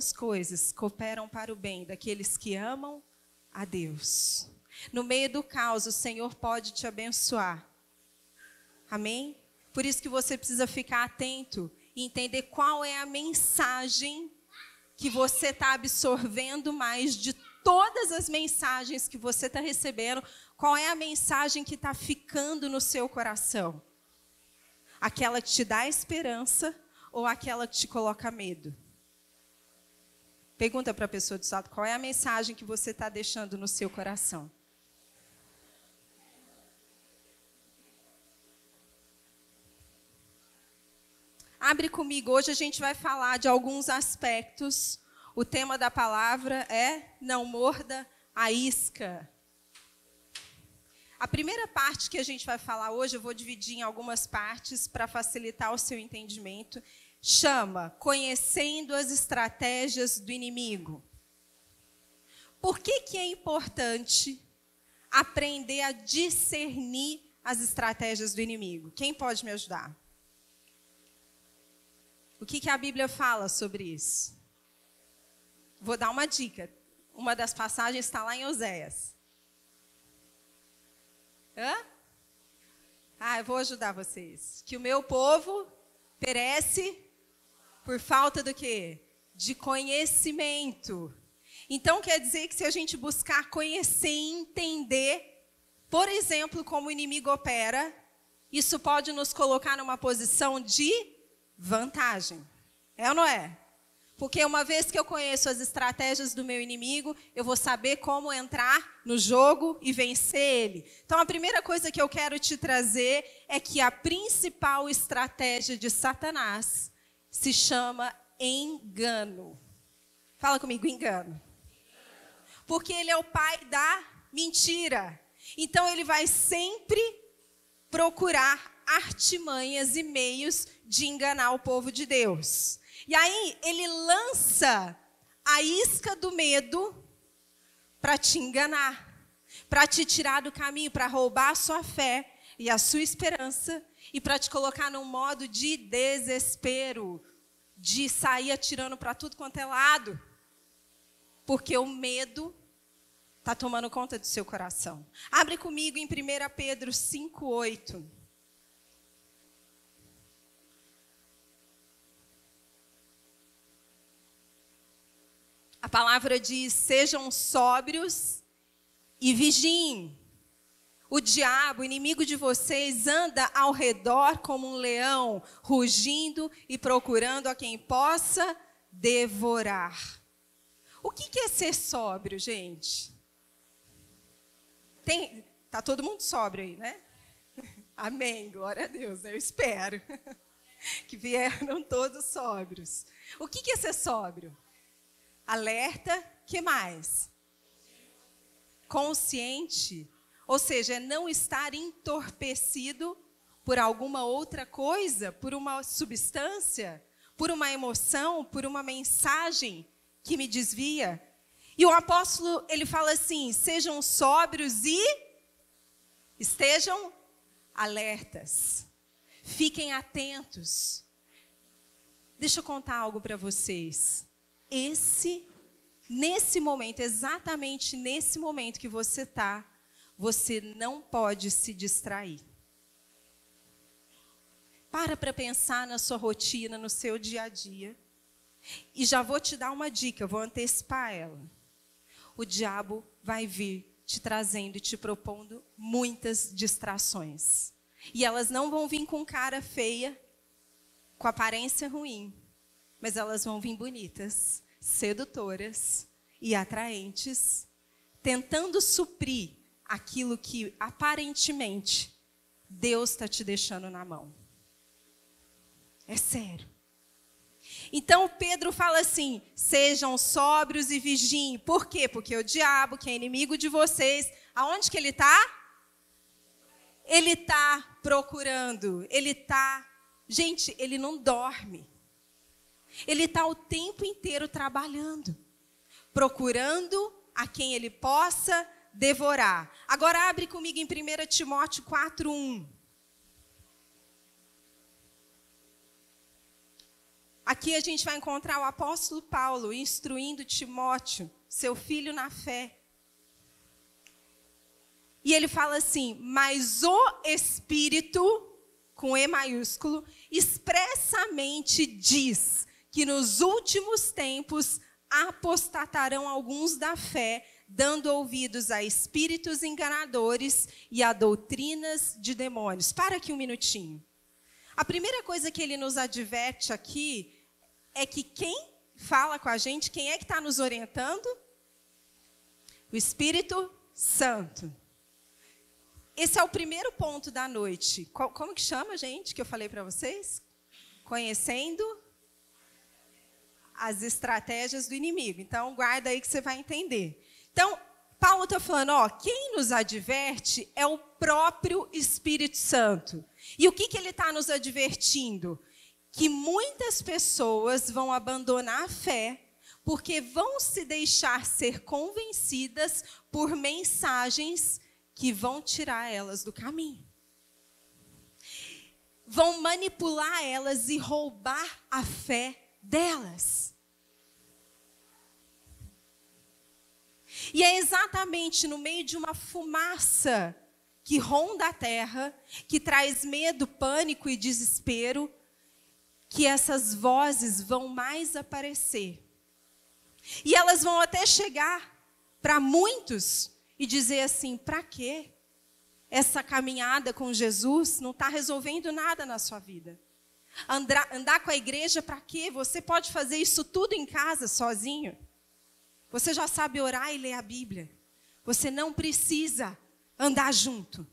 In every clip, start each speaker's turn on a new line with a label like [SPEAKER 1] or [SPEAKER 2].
[SPEAKER 1] as coisas cooperam para o bem daqueles que amam a Deus. No meio do caos, o Senhor pode te abençoar. Amém? Por isso que você precisa ficar atento e entender qual é a mensagem que você está absorvendo mais de todas as mensagens que você está recebendo. Qual é a mensagem que está ficando no seu coração? Aquela que te dá esperança ou aquela que te coloca medo? Pergunta para a pessoa do lado, qual é a mensagem que você está deixando no seu coração? Abre comigo, hoje a gente vai falar de alguns aspectos. O tema da palavra é não morda a isca. A primeira parte que a gente vai falar hoje, eu vou dividir em algumas partes para facilitar o seu entendimento. Chama Conhecendo as Estratégias do Inimigo. Por que é importante aprender a discernir as estratégias do inimigo? Quem pode me ajudar? O que a Bíblia fala sobre isso? Vou dar uma dica. Uma das passagens está lá em Oséias. Eu vou ajudar vocês. Que o meu povo perece por falta do quê? De conhecimento. Então, quer dizer que se a gente buscar conhecer e entender, por exemplo, como o inimigo opera, isso pode nos colocar numa posição de vantagem. É ou não é? Porque uma vez que eu conheço as estratégias do meu inimigo, eu vou saber como entrar no jogo e vencer ele. Então, a primeira coisa que eu quero te trazer é que a principal estratégia de Satanás se chama engano. Fala comigo, engano. Porque ele é o pai da mentira. Então, ele vai sempre procurar artimanhas e meios de enganar o povo de Deus. E aí, ele lança a isca do medo para te enganar, para te tirar do caminho, para roubar a sua fé e a sua esperança e para te colocar num modo de desespero, de sair atirando para tudo quanto é lado. Porque o medo está tomando conta do seu coração. Abre comigo em 1 Pedro 5:8. A palavra diz, sejam sóbrios e vigiem. O diabo, inimigo de vocês, anda ao redor como um leão, rugindo e procurando a quem possa devorar. O que é ser sóbrio, gente? Tá todo mundo sóbrio aí, né? Amém, glória a Deus, eu espero que vieram todos sóbrios. O que é ser sóbrio? Alerta, que mais? Consciente, ou seja, é não estar entorpecido por alguma outra coisa, por uma substância, por uma emoção, por uma mensagem que me desvia. E o apóstolo, ele fala assim, sejam sóbrios e estejam alertas. Fiquem atentos. Deixa eu contar algo para vocês. Nesse momento, exatamente nesse momento que você está, você não pode se distrair. Para pensar na sua rotina, no seu dia a dia. E já vou te dar uma dica, vou antecipar ela. O diabo vai vir te trazendo e te propondo muitas distrações. E elas não vão vir com cara feia, com aparência ruim, mas elas vão vir bonitas, sedutoras e atraentes, tentando suprir aquilo que aparentemente Deus está te deixando na mão. É sério. Então Pedro fala assim, sejam sóbrios e vigiem. Por quê? Porque o diabo, que é inimigo de vocês, aonde que ele está? Ele está procurando, gente, ele não dorme. Ele está o tempo inteiro trabalhando, procurando a quem ele possa devorar. Agora abre comigo em 1 Timóteo 4:1. Aqui a gente vai encontrar o apóstolo Paulo instruindo Timóteo, seu filho na fé. E ele fala assim: mas o Espírito, com E maiúsculo, expressamente diz que nos últimos tempos apostatarão alguns da fé, dando ouvidos a espíritos enganadores e a doutrinas de demônios. Para aqui um minutinho. A primeira coisa que ele nos adverte aqui é que quem fala com a gente, quem é que está nos orientando? O Espírito Santo. Esse é o primeiro ponto da noite. Como que chama, gente, que eu falei para vocês? Conhecendo as estratégias do inimigo. Então, guarda aí que você vai entender. Então, Paulo está falando, quem nos adverte é o próprio Espírito Santo. E o que ele está nos advertindo? Que muitas pessoas vão abandonar a fé porque vão se deixar ser convencidas por mensagens que vão tirar elas do caminho. Vão manipular elas e roubar a fé delas. E é exatamente no meio de uma fumaça que ronda a terra, que traz medo, pânico e desespero, que essas vozes vão mais aparecer. E elas vão até chegar para muitos e dizer assim: para quê? Essa caminhada com Jesus não está resolvendo nada na sua vida. Andar com a igreja para quê? Você pode fazer isso tudo em casa, sozinho. Você já sabe orar e ler a Bíblia. Você não precisa andar junto.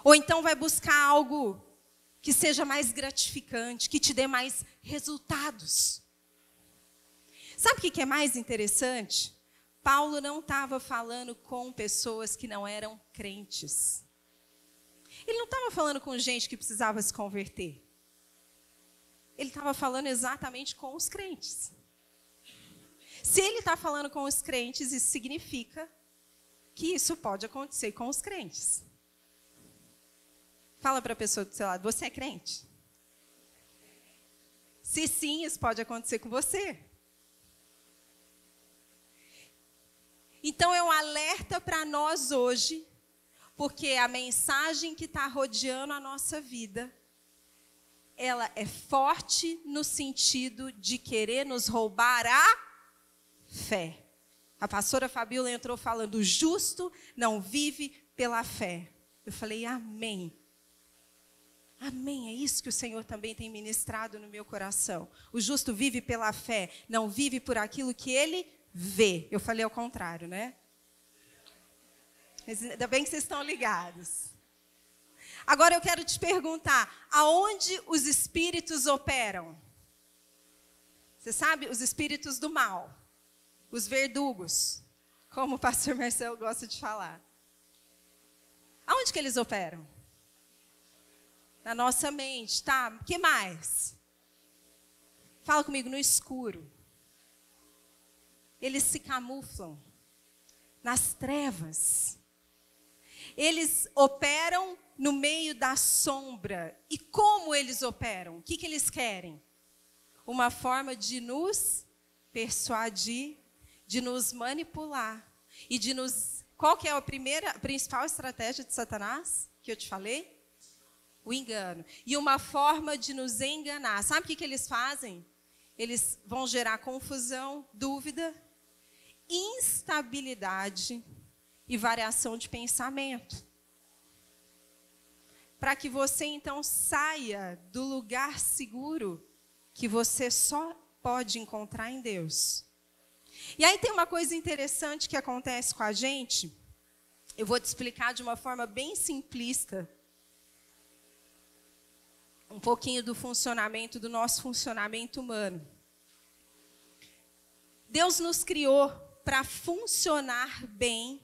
[SPEAKER 1] Ou então vai buscar algo que seja mais gratificante, que te dê mais resultados. Sabe o que é mais interessante? Paulo não estava falando com pessoas que não eram crentes. Ele não estava falando com gente que precisava se converter. Ele estava falando exatamente com os crentes. Se ele está falando com os crentes, isso significa que isso pode acontecer com os crentes. Fala para a pessoa do seu lado: você é crente? Se sim, isso pode acontecer com você. Então é um alerta para nós hoje, porque a mensagem que está rodeando a nossa vida, ela é forte no sentido de querer nos roubar a fé. A pastora Fabíola entrou falando: o justo não vive pela fé. Eu falei: amém. Amém, é isso que o Senhor também tem ministrado no meu coração. O justo vive pela fé, não vive por aquilo que ele vê. Eu falei ao contrário, né? Mas ainda bem que vocês estão ligados. Agora eu quero te perguntar: aonde os espíritos operam? Você sabe, os espíritos do mal, os verdugos, como o pastor Marcelo gosta de falar. Aonde que eles operam? Na nossa mente, tá? O que mais? Fala comigo: no escuro. Eles se camuflam nas trevas. Eles operam no meio da sombra. E como eles operam? O que eles querem? Uma forma de nos persuadir, de nos manipular e de nos... Qual que é a principal estratégia de Satanás que eu te falei? O engano. E uma forma de nos enganar. Sabe o que eles fazem? Eles vão gerar confusão, dúvida, instabilidade e variação de pensamento. Para que você então saia do lugar seguro que você só pode encontrar em Deus. E aí tem uma coisa interessante que acontece com a gente. Eu vou te explicar de uma forma bem simplista um pouquinho do funcionamento, do nosso funcionamento humano. Deus nos criou para funcionar bem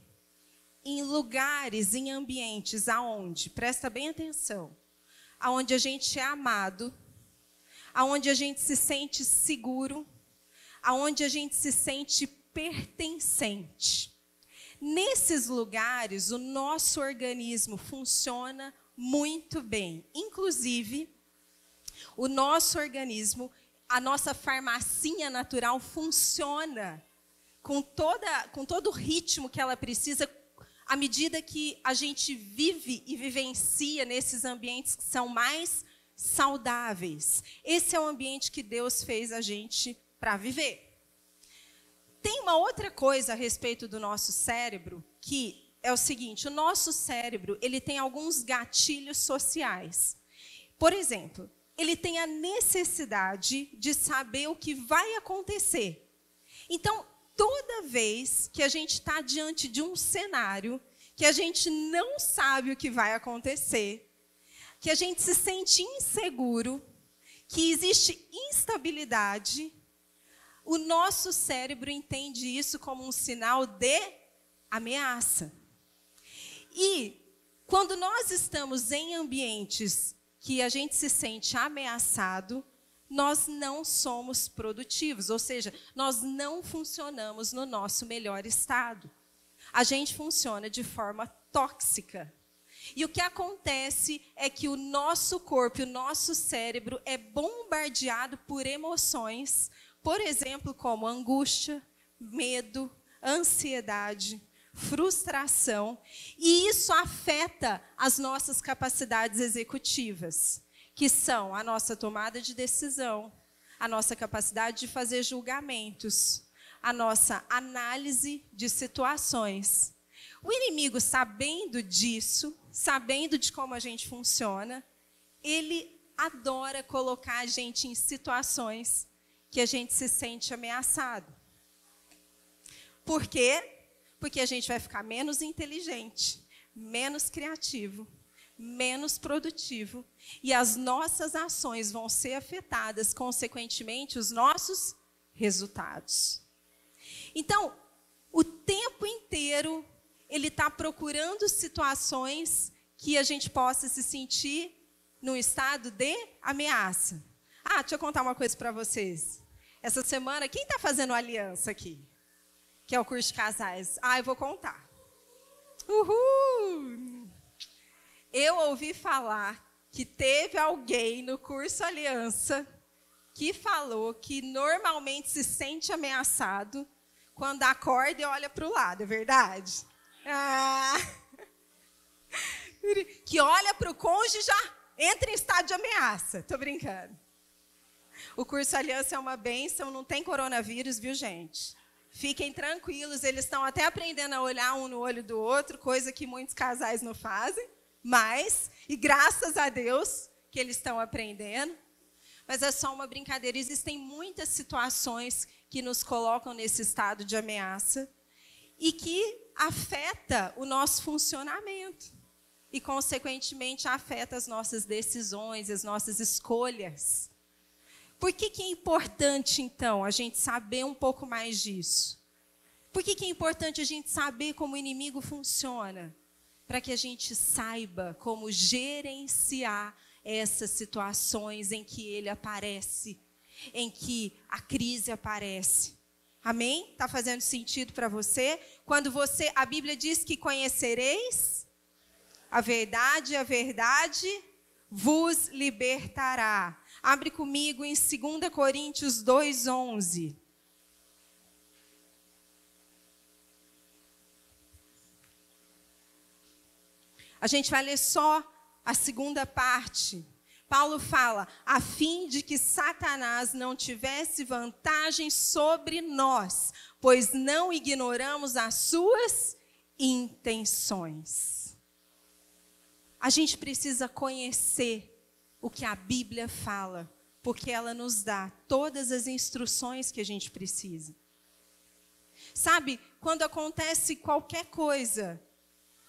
[SPEAKER 1] em lugares, em ambientes aonde, presta bem atenção, aonde a gente é amado, aonde a gente se sente seguro, aonde a gente se sente pertencente. Nesses lugares, o nosso organismo funciona muito bem. Inclusive, o nosso organismo a nossa farmacinha natural funciona com todo o ritmo que ela precisa, à medida que a gente vive e vivencia nesses ambientes que são mais saudáveis. Esse é o ambiente que Deus fez a gente para viver. Tem uma outra coisa a respeito do nosso cérebro, que é o seguinte: o nosso cérebro, ele tem alguns gatilhos sociais. Por exemplo, ele tem a necessidade de saber o que vai acontecer. Então, toda vez que a gente está diante de um cenário que a gente não sabe o que vai acontecer, que a gente se sente inseguro, que existe instabilidade, o nosso cérebro entende isso como um sinal de ameaça. E quando nós estamos em ambientes que a gente se sente ameaçado, nós não somos produtivos, ou seja, nós não funcionamos no nosso melhor estado. A gente funciona de forma tóxica. E o que acontece é que o nosso corpo, o nosso cérebro é bombardeado por emoções, por exemplo, como angústia, medo, ansiedade, frustração, e isso afeta as nossas capacidades executivas, que são a nossa tomada de decisão, a nossa capacidade de fazer julgamentos, a nossa análise de situações. O inimigo, sabendo disso, sabendo de como a gente funciona, ele adora colocar a gente em situações que a gente se sente ameaçado. Por quê? Porque a gente vai ficar menos inteligente, menos criativo, menos produtivo, e as nossas ações vão ser afetadas, consequentemente, os nossos resultados. Então, o tempo inteiro, ele está procurando situações que a gente possa se sentir num estado de ameaça. Ah, deixa eu contar uma coisa para vocês. Essa semana, quem está fazendo aliança aqui? Que é o curso de casais. Ah, eu vou contar. Uhul! Eu ouvi falar que teve alguém no curso Aliança que falou que normalmente se sente ameaçado quando acorda e olha para o lado, é verdade? Ah. Que olha para o cônjuge e já entra em estado de ameaça. Estou brincando. O curso Aliança é uma bênção, não tem coronavírus, viu, gente? Fiquem tranquilos, eles estão até aprendendo a olhar um no olho do outro, coisa que muitos casais não fazem, mas, e graças a Deus que eles estão aprendendo, mas é só uma brincadeira. Existem muitas situações que nos colocam nesse estado de ameaça e que afeta o nosso funcionamento e, consequentemente, afeta as nossas decisões, as nossas escolhas. Por que é importante, então, a gente saber um pouco mais disso? Por que é importante a gente saber como o inimigo funciona? Para que a gente saiba como gerenciar essas situações em que ele aparece, em que a crise aparece. Amém? Está fazendo sentido para você? Quando a Bíblia diz que conhecereis a verdade vos libertará. Abre comigo em 2 Coríntios 2:11. A gente vai ler só a segunda parte. Paulo fala, a fim de que Satanás não tivesse vantagem sobre nós, pois não ignoramos as suas intenções. A gente precisa conhecer o que a Bíblia fala, porque ela nos dá todas as instruções que a gente precisa. Sabe, quando acontece qualquer coisa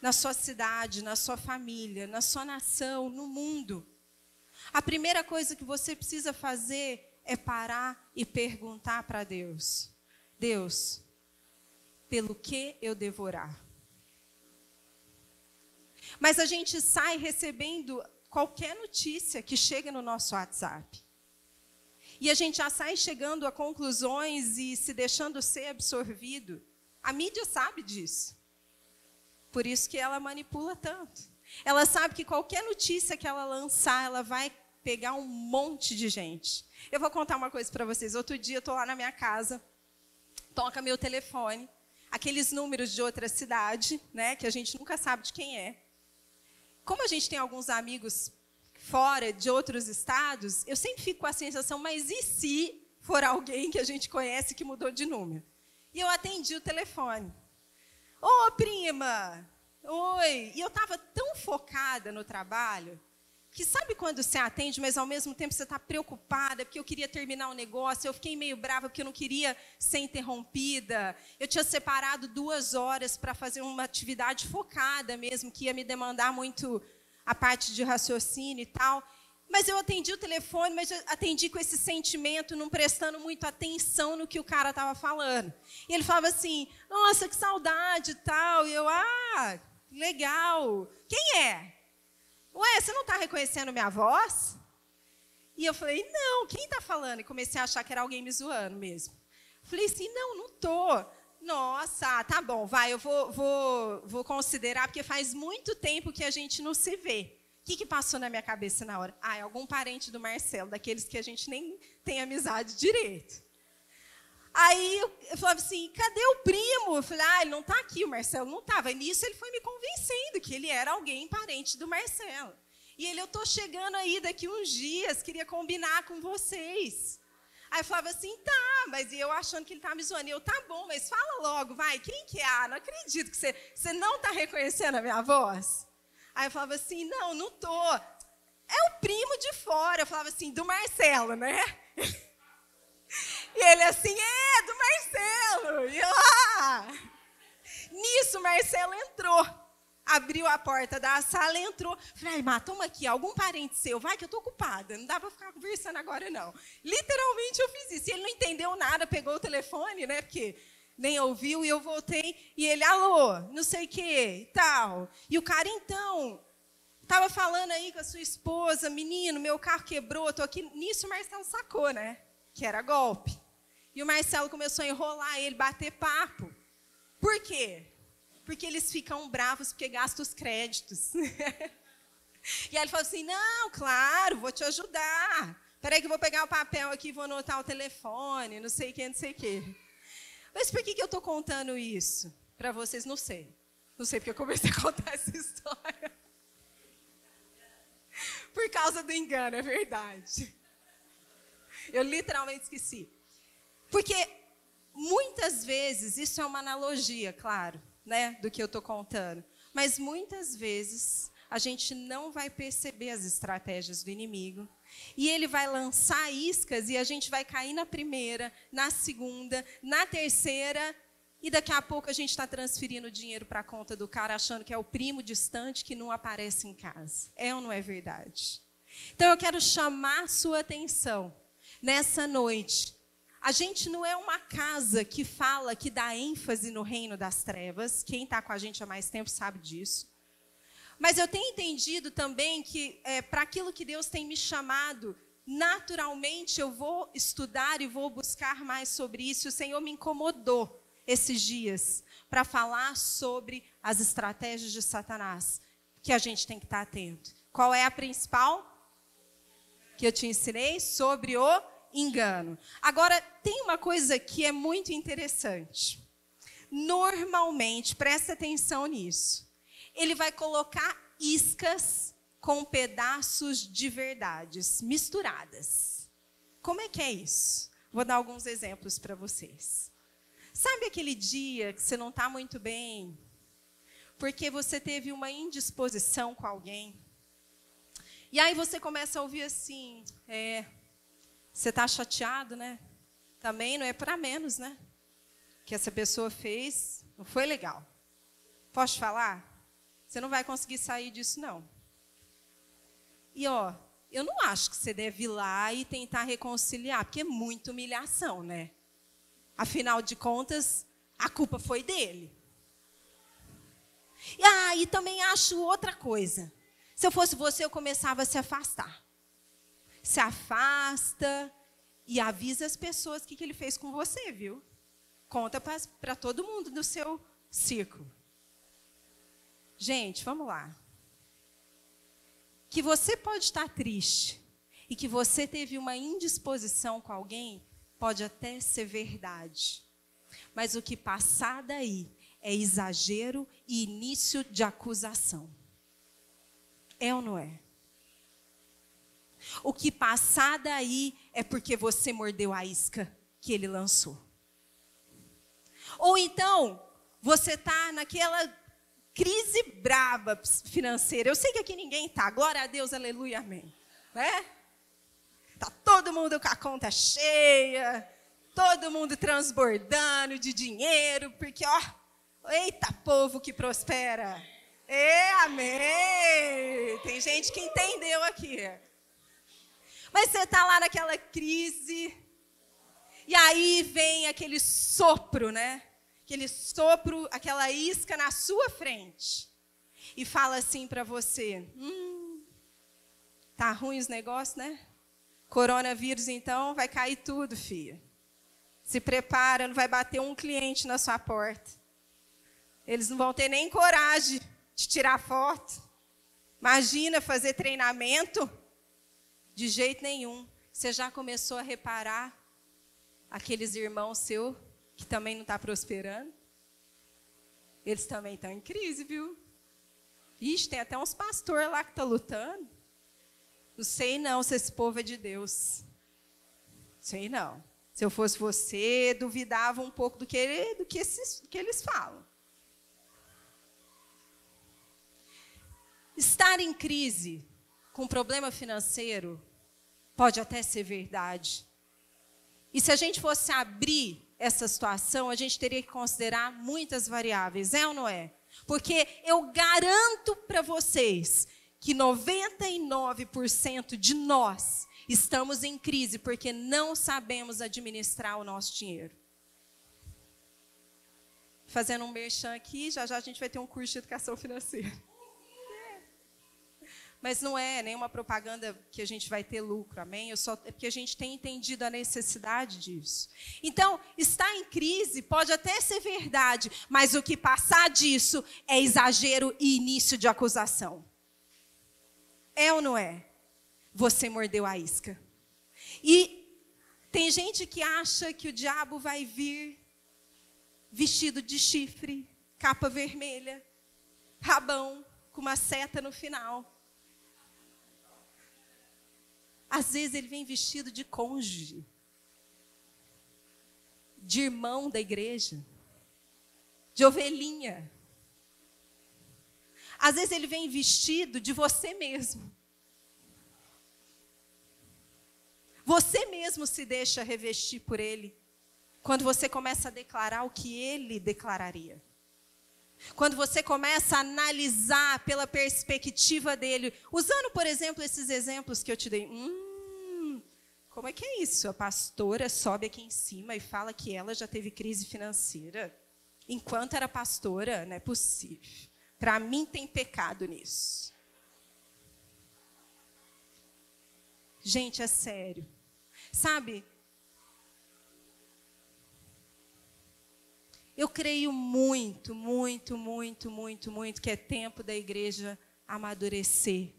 [SPEAKER 1] na sua cidade, na sua família, na sua nação, no mundo, a primeira coisa que você precisa fazer é parar e perguntar para Deus: Deus, pelo que eu devo orar? Mas a gente sai recebendo qualquer notícia que chega no nosso WhatsApp. E a gente já sai chegando a conclusões e se deixando ser absorvido. A mídia sabe disso. Por isso que ela manipula tanto. Ela sabe que qualquer notícia que ela lançar, ela vai pegar um monte de gente. Eu vou contar uma coisa para vocês. Outro dia eu estou lá na minha casa, toca meu telefone, aqueles números de outra cidade, né, que a gente nunca sabe de quem é. Como a gente tem alguns amigos fora de outros estados, eu sempre fico com a sensação, mas e se for alguém que a gente conhece que mudou de número? E eu atendi o telefone. Ô, prima! Oi! E eu estava tão focada no trabalho, que sabe quando você atende, mas ao mesmo tempo você está preocupada, porque eu queria terminar o negócio, eu fiquei meio brava porque eu não queria ser interrompida. Eu tinha separado 2 horas para fazer uma atividade focada mesmo, que ia me demandar muito a parte de raciocínio e tal. Mas eu atendi o telefone, mas eu atendi com esse sentimento, não prestando muito atenção no que o cara estava falando. E ele falava assim, nossa, que saudade e tal. E eu, legal. Quem é? Ué, você não está reconhecendo minha voz? E eu falei, não, quem está falando? E comecei a achar que era alguém me zoando mesmo. Falei assim, não estou. Nossa, tá bom, vai, eu vou considerar, porque faz muito tempo que a gente não se vê. O que passou na minha cabeça na hora? É algum parente do Marcelo, daqueles que a gente nem tem amizade direito. Aí eu falava assim, cadê o primo? Eu falei, ele não está aqui, o Marcelo não estava. E nisso ele foi me convencendo que ele era alguém parente do Marcelo. E ele, eu estou chegando aí daqui uns dias, queria combinar com vocês. Aí eu falava assim, tá, mas eu achando que ele estava me zoando. E eu, tá bom, mas fala logo, vai, quem que é? Não acredito que você não está reconhecendo a minha voz. Aí eu falava assim, não tô. É o primo de fora. Eu falava assim, do Marcelo, né? E ele assim, do Marcelo. E eu, Nisso, o Marcelo entrou. Abriu a porta da sala, entrou. Falei, toma aqui, algum parente seu. Vai que eu tô ocupada, não dá para ficar conversando agora, não. Literalmente eu fiz isso. E ele não entendeu nada, pegou o telefone, né, porque nem ouviu, e eu voltei, e ele, alô, não sei o que, tal. E o cara, então, estava falando aí com a sua esposa, menino, meu carro quebrou, estou aqui. Nisso o Marcelo sacou, né, que era golpe. E o Marcelo começou a enrolar ele, bater papo. Por quê? Porque eles ficam bravos porque gastam os créditos. E aí ele falou assim, não, claro, vou te ajudar. Peraí que eu vou pegar o papel aqui, vou anotar o telefone, não sei o que, não sei o que. Mas por que eu estou contando isso para vocês? Não sei. Não sei porque eu comecei a contar essa história. Por causa do engano, é verdade. Eu literalmente esqueci. Porque muitas vezes, isso é uma analogia, claro, né, do que eu estou contando. Mas muitas vezes a gente não vai perceber as estratégias do inimigo. E ele vai lançar iscas e a gente vai cair na primeira, na segunda, na terceira. E daqui a pouco a gente está transferindo dinheiro para a conta do cara, achando que é o primo distante que não aparece em casa. É ou não é verdade? Então eu quero chamar a sua atenção nessa noite. A gente não é uma casa que fala, que dá ênfase no reino das trevas. Quem está com a gente há mais tempo sabe disso. Mas eu tenho entendido também que para aquilo que Deus tem me chamado, naturalmente eu vou estudar e vou buscar mais sobre isso. O Senhor me incomodou esses dias para falar sobre as estratégias de Satanás, que a gente tem que estar atento. Qual é a principal? Que eu te ensinei sobre o engano. Agora, tem uma coisa que é muito interessante. Normalmente, presta atenção nisso. Ele vai colocar iscas com pedaços de verdades misturadas. Como é que é isso? Vou dar alguns exemplos para vocês. Sabe aquele dia que você não está muito bem, porque você teve uma indisposição com alguém? E aí você começa a ouvir assim, você está chateado, né? Também não é para menos, né? Que essa pessoa fez, não foi legal. Posso falar? Você não vai conseguir sair disso, não. E, eu não acho que você deve ir lá e tentar reconciliar, porque é muita humilhação, né? Afinal de contas, a culpa foi dele. E também acho outra coisa. Se eu fosse você, eu começava a se afastar. Se afasta e avisa as pessoas o que ele fez com você, viu? Conta para todo mundo do seu círculo. Gente, vamos lá. Que você pode estar triste e que você teve uma indisposição com alguém, pode até ser verdade. Mas o que passar daí é exagero e início de acusação. É ou não é? O que passar daí é porque você mordeu a isca que ele lançou. Ou então, você está naquela crise braba financeira. Eu sei que aqui ninguém está. Glória a Deus, aleluia, amém. Né? Está todo mundo com a conta cheia, todo mundo transbordando de dinheiro, porque, ó, eita povo que prospera. Amém. Tem gente que entendeu aqui. Mas você está lá naquela crise, e aí vem aquele sopro, né? Aquele sopro, aquela isca na sua frente. E fala assim para você, tá ruim os negócios, né? Coronavírus, então, vai cair tudo, filha. Se prepara, não vai bater um cliente na sua porta. Eles não vão ter nem coragem de tirar foto. Imagina fazer treinamento. De jeito nenhum. Você já começou a reparar aqueles irmãos seus que também não estão prosperando? Eles também estão em crise, viu? Ixi, tem até uns pastores lá que estão lutando. Não sei não se esse povo é de Deus. Sei não. Se eu fosse você, duvidava um pouco do que eles falam. Estar em crise com problema financeiro pode até ser verdade. E se a gente fosse abrir essa situação, a gente teria que considerar muitas variáveis, é ou não é? Porque eu garanto para vocês que 99% de nós estamos em crise porque não sabemos administrar o nosso dinheiro. Fazendo um merchan aqui, já a gente vai ter um curso de educação financeira. Mas não é nenhuma propaganda que a gente vai ter lucro, amém? É porque a gente tem entendido a necessidade disso. Então, estar em crise pode até ser verdade, mas o que passar disso é exagero e início de acusação. É ou não é? Você mordeu a isca. E tem gente que acha que o diabo vai vir vestido de chifre, capa vermelha, rabão, com uma seta no final. Às vezes ele vem vestido de cônjuge, de irmão da igreja, de ovelhinha. Às vezes ele vem vestido de você mesmo. Você mesmo se deixa revestir por ele, quando você começa a declarar o que ele declararia. Quando você começa a analisar pela perspectiva dele, usando, por exemplo, esses exemplos que eu te dei. Como é que é isso? A pastora sobe aqui em cima e fala que ela já teve crise financeira. Enquanto era pastora, não é possível. Para mim tem pecado nisso. Gente, é sério. Sabe? Eu creio muito, muito, muito, muito, muito que é tempo da igreja amadurecer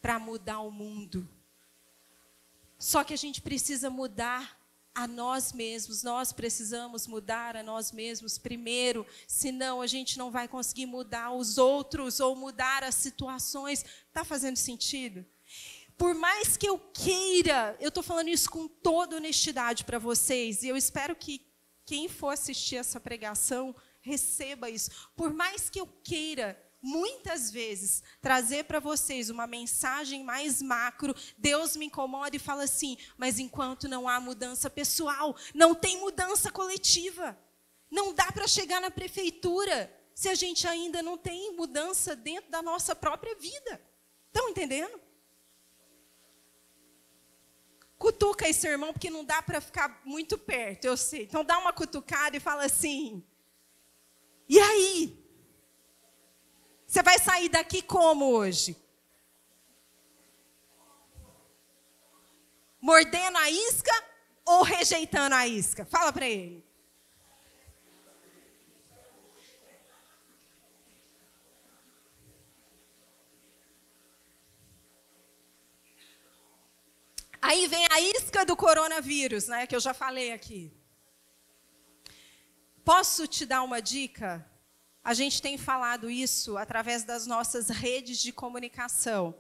[SPEAKER 1] para mudar o mundo. Só que a gente precisa mudar a nós mesmos. Nós precisamos mudar a nós mesmos primeiro, senão a gente não vai conseguir mudar os outros ou mudar as situações. Está fazendo sentido? Por mais que eu queira, eu estou falando isso com toda honestidade para vocês, e eu espero que quem for assistir essa pregação, receba isso. Por mais que eu queira, muitas vezes, trazer para vocês uma mensagem mais macro, Deus me incomoda e fala assim, mas enquanto não há mudança pessoal, não tem mudança coletiva. Não dá para chegar na prefeitura se a gente ainda não tem mudança dentro da nossa própria vida. Estão entendendo? Cutuca esse irmão, porque não dá para ficar muito perto, eu sei. Então dá uma cutucada e fala assim, e aí? Você vai sair daqui como hoje? Mordendo a isca ou rejeitando a isca? Fala para ele. Aí vem a isca do coronavírus, né, que eu já falei aqui. Posso te dar uma dica? A gente tem falado isso através das nossas redes de comunicação.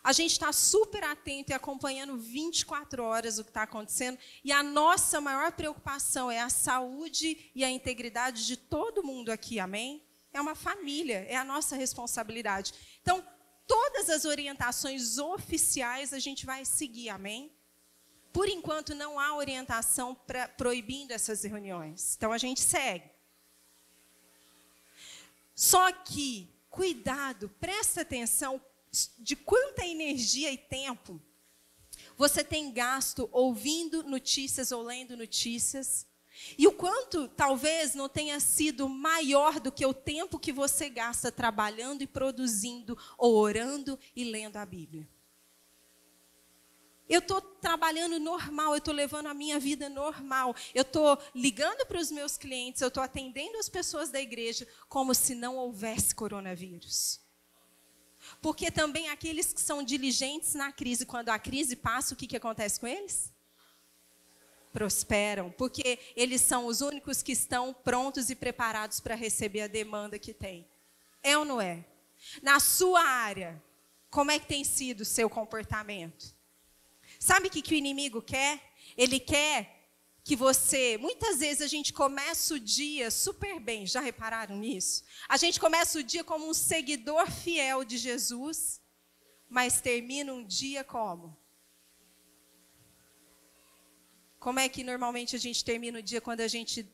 [SPEAKER 1] A gente está super atento e acompanhando 24 horas o que está acontecendo. E a nossa maior preocupação é a saúde e a integridade de todo mundo aqui, amém? É uma família, é a nossa responsabilidade. Então, todas as orientações oficiais a gente vai seguir, amém? Por enquanto, não há orientação proibindo essas reuniões. Então, a gente segue. Só que, cuidado, presta atenção de quanta energia e tempo você tem gasto ouvindo notícias ou lendo notícias, e o quanto talvez não tenha sido maior do que o tempo que você gasta trabalhando e produzindo, ou orando e lendo a Bíblia. Eu estou trabalhando normal, eu estou levando a minha vida normal, eu estou ligando para os meus clientes, eu estou atendendo as pessoas da igreja como se não houvesse coronavírus. Porque também aqueles que são diligentes na crise, quando a crise passa, o que acontece com eles? Prosperam, porque eles são os únicos que estão prontos e preparados para receber a demanda que tem. É ou não é? Na sua área, como é que tem sido o seu comportamento? Sabe o que o inimigo quer? Ele quer que você... Muitas vezes a gente começa o dia super bem. Já repararam nisso? A gente começa o dia como um seguidor fiel de Jesus, mas termina um dia como? Como é que normalmente a gente termina o dia quando a gente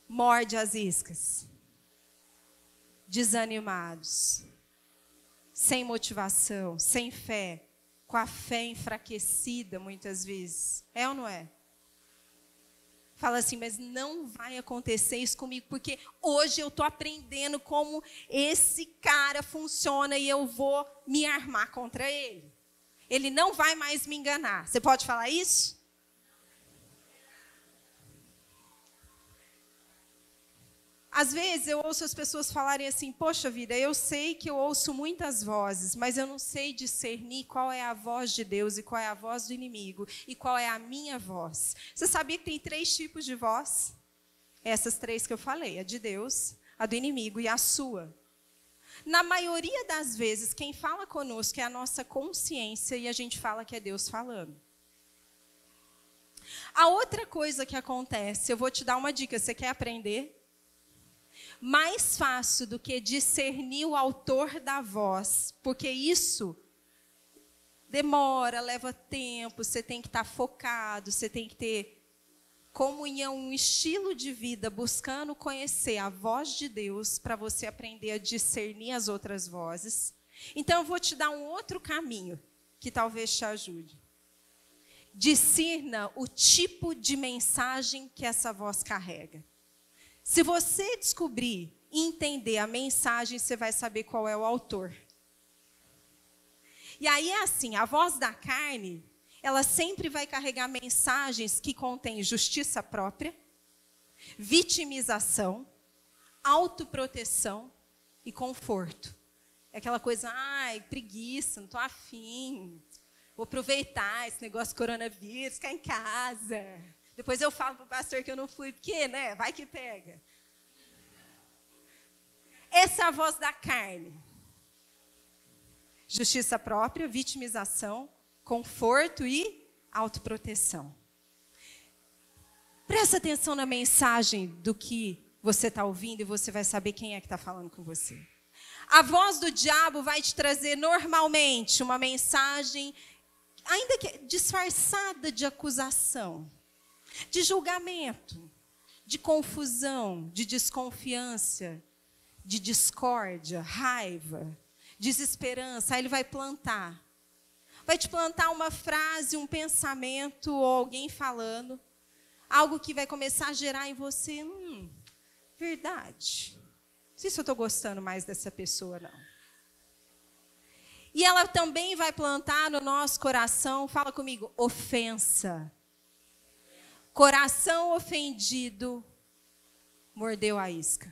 [SPEAKER 1] morde as iscas? Desanimados, sem motivação, sem fé, com a fé enfraquecida muitas vezes. É ou não é? Fala assim, mas não vai acontecer isso comigo, porque hoje eu estou aprendendo como esse cara funciona e eu vou me armar contra ele. Ele não vai mais me enganar. Você pode falar isso? Às vezes eu ouço as pessoas falarem assim, poxa vida, eu sei que eu ouço muitas vozes, mas eu não sei discernir qual é a voz de Deus e qual é a voz do inimigo e qual é a minha voz. Você sabia que tem 3 tipos de voz? Essas 3 que eu falei, a de Deus, a do inimigo e a sua. Na maioria das vezes, quem fala conosco é a nossa consciência e a gente fala que é Deus falando. A outra coisa que acontece, eu vou te dar uma dica, você quer aprender? Mais fácil do que discernir o autor da voz, porque isso demora, leva tempo, você tem que estar focado, você tem que ter comunhão, um estilo de vida, buscando conhecer a voz de Deus para você aprender a discernir as outras vozes. Então, eu vou te dar um outro caminho que talvez te ajude. Discerna o tipo de mensagem que essa voz carrega. Se você descobrir e entender a mensagem, você vai saber qual é o autor. E aí é assim, a voz da carne, ela sempre vai carregar mensagens que contêm justiça própria, vitimização, autoproteção e conforto. É aquela coisa, ai, preguiça, não estou afim, vou aproveitar esse negócio de coronavírus, ficar em casa. Depois eu falo para o pastor que eu não fui, porque, né? Vai que pega. Essa é a voz da carne. Justiça própria, vitimização, conforto e autoproteção. Presta atenção na mensagem do que você está ouvindo e você vai saber quem é que está falando com você. A voz do diabo vai te trazer normalmente uma mensagem, ainda que disfarçada de acusação, de julgamento, de confusão, de desconfiança, de discórdia, raiva, desesperança. Aí ele vai plantar. Vai te plantar uma frase, um pensamento, ou alguém falando, algo que vai começar a gerar em você, verdade. Não sei se eu estou gostando mais dessa pessoa, não. E ela também vai plantar no nosso coração, fala comigo, ofensa. Coração ofendido, mordeu a isca.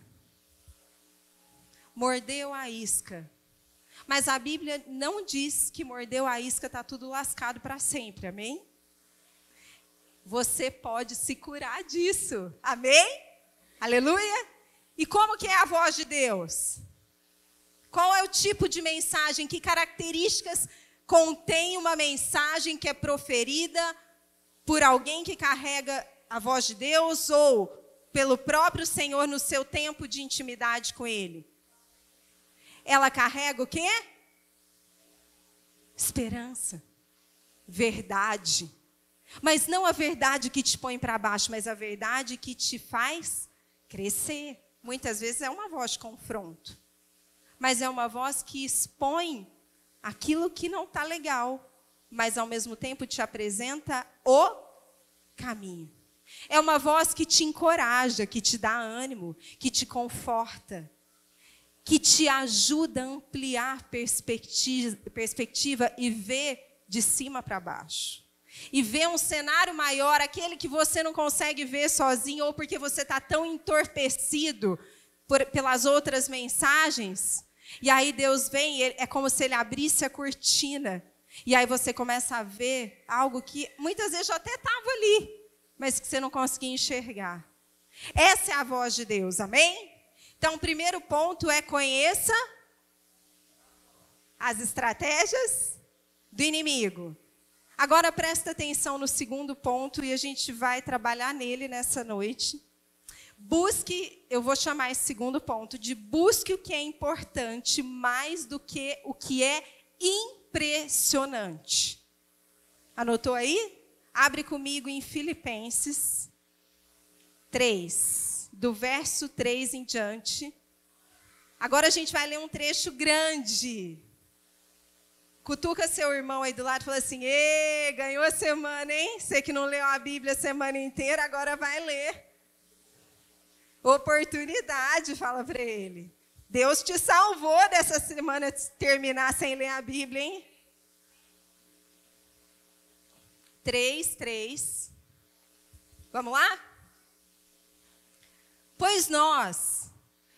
[SPEAKER 1] Mordeu a isca. Mas a Bíblia não diz que mordeu a isca, está tudo lascado para sempre, amém? Você pode se curar disso, amém? Aleluia? E como que é a voz de Deus? Qual é o tipo de mensagem, que características contém uma mensagem que é proferida por alguém que carrega a voz de Deus ou pelo próprio Senhor no seu tempo de intimidade com Ele? Ela carrega o quê? Esperança, verdade. Mas não a verdade que te põe para baixo, mas a verdade que te faz crescer. Muitas vezes é uma voz de confronto, mas é uma voz que expõe aquilo que não está legal, mas ao mesmo tempo te apresenta o caminho. É uma voz que te encoraja, que te dá ânimo, que te conforta, que te ajuda a ampliar perspectiva e ver de cima para baixo. E ver um cenário maior, aquele que você não consegue ver sozinho, ou porque você está tão entorpecido pelas outras mensagens. E aí Deus vem, é como se Ele abrisse a cortina. E aí você começa a ver algo que muitas vezes já até estava ali, mas que você não conseguia enxergar. Essa é a voz de Deus, amém? Então, o primeiro ponto é: conheça as estratégias do inimigo. Agora presta atenção no segundo ponto e a gente vai trabalhar nele nessa noite. Busque, eu vou chamar esse segundo ponto de busque o que é importante mais do que o que é impressionante. Anotou aí? Abre comigo em Filipenses 3, do verso 3 em diante. Agora a gente vai ler um trecho grande. Cutuca seu irmão aí do lado e fala assim: "Ê, ganhou a semana, hein? Você que não leu a Bíblia a semana inteira, agora vai ler." Oportunidade, fala para ele. Deus te salvou dessa semana terminar sem ler a Bíblia, hein? 3. Vamos lá? Pois nós